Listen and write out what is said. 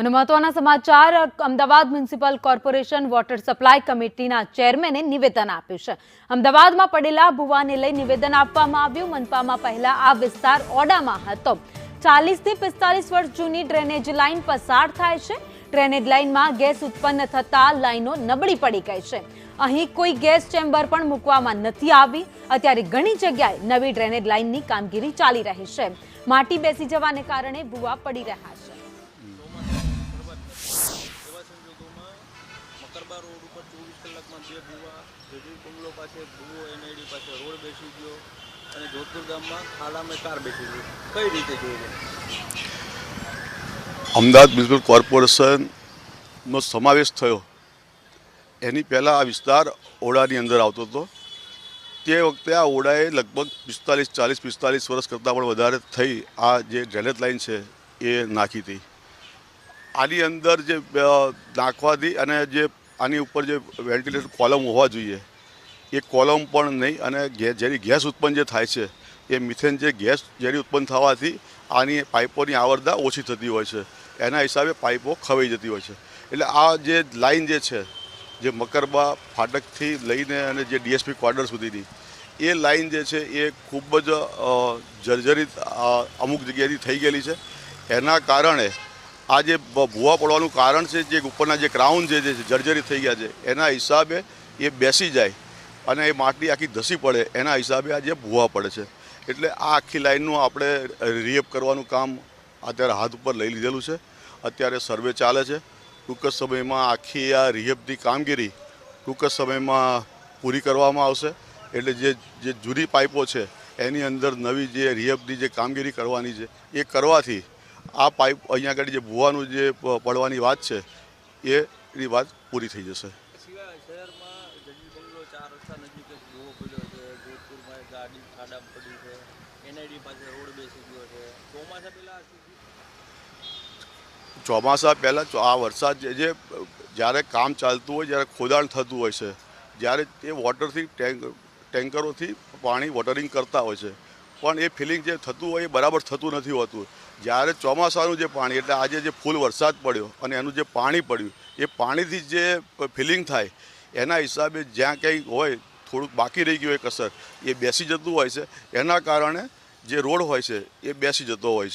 અને મહત્વના સમાચાર Ahmedabad municipal corporation water supply કમિટીના ચેરમેને નિવેદન આપ્યું છે। અમદાવાદમાં પડેલા ભૂવાને લઈ નિવેદન આપવામાં આવ્યું। મનપામાં પહેલા આ વિસ્તાર ઓડામાં હતો। 40 થી 45 વર્ષ જૂની ડ્રેનેજ લાઇન પસાર થાય છે। ડ્રેનેજ લાઇનમાં ગેસ ઉત્પન્ન થતા લાઇનો નબળી પડી ગઈ છે। અહીં કોઈ ગેસ ચેમ્બર પણ મૂકવામાં નથી આવી। અત્યારે ઘણી જગ્યાએ નવી ડ્રેનેજ લાઇનની કામગીરી ચાલી રહી છે। માટી બેસી જવાને કારણે ભૂવા પડી રહ્યા છે। મકરબા રોડ ઉપર 24 કલાકમાં 2 ભૂવા, જેજી બંગલો પાસે ભૂવો એનઆઈડી પાસે રોડ બેસી ગયો અને જોધપુર ગામમાં ખાલામાં કાર બેસી ગઈ। કઈ રીતે જોઈએ? અમદાવાદ મ્યુનિસિપલ કોર્પોરેશનનો સમાવેશ થયો એની પહેલાં આ વિસ્તાર ઓડાની અંદર આવતો હતો। તે વખતે આ ઓડાએ લગભગ 45 વર્ષ કરતાં પણ વધારે થઈ આ જે ડ્રેનેજ લાઇન છે એ નાખી હતી। આની અંદર જે નાખવાથી અને જે આની ઉપર જે વેન્ટિલેટર કોલમ હોવા જોઈએ એ કોલમ પણ નહીં, અને જેની ગેસ ઉત્પન્ન જે થાય છે એ મિથેન જે ગેસ જેની ઉત્પન્ન થવાથી આની પાઇપોની આવરદા ઓછી થતી હોય છે, એના હિસાબે પાઇપો ખવાઈ જતી હોય છે। એટલે આ જે લાઇન જે છે જે મકરબા ફાટકથી લઈને અને જે ડીએસપી ક્વાર્ટર સુધીની એ લાઇન જે છે એ ખૂબ જ જર્જરિત અમુક જગ્યાએથી થઈ ગયેલી છે। એના કારણે આ જે ભૂવા પડવાનું કારણ છે, જે ઉપરના જે ક્રાઉન જે જર્જરિત થઈ ગયા છે એના હિસાબે એ બેસી જાય અને એ માટી આખી ધસી પડે, એના હિસાબે આ જે ભૂવા પડે છે। એટલે આ આખી લાઇનનું આપણે રિહેબ કરવાનું કામ અત્યારે હાથ ઉપર લઈ લીધેલું છે। અત્યારે સર્વે ચાલે છે। ટૂંક જ સમયમાં આખી આ રિહેબની કામગીરી ટૂંક જ સમયમાં પૂરી કરવામાં આવશે। એટલે જે જૂની પાઇપો છે એની અંદર નવી જે રિહેબની જે કામગીરી કરવાની છે એ કરવાથી આ પાઇપ અહીંયા આગળ જે ભૂવાનું જે પડવાની વાત છે એની વાત પૂરી થઈ જશે। શહેરમાં જજી બંગલો 4 રસ્તા નજીક જ ભૂવો પડ્યો છે, જોધપુરમાં ગાડી ખાડામાં પડી છે, એનઆઈડી પાસે રોડ બેસી ગયો છે। ચોમાસા પહેલાં આ વરસાદ જે જ્યારે કામ ચાલતું હોય, જ્યારે ખોદાણ થતું હોય છે, જ્યારે તે વોટરથી ટેન્કરોથી પાણી વોટરિંગ કરતા હોય છે, પણ એ ફિલિંગ જે થતું હોય એ બરાબર થતું નથી હોતું। જ્યારે ચોમાસાનું જે પાણી, એટલે આજે જે ફૂલ વરસાદ પડ્યો અને એનું જે પાણી પડ્યું એ પાણીથી જે ફિલિંગ થાય એના હિસાબે જ્યાં કંઈ હોય થોડુંક બાકી રહી ગયું હોય કસર એ બેસી જતું હોય છે। એના કારણે જે રોડ હોય છે એ બેસી જતો હોય છે।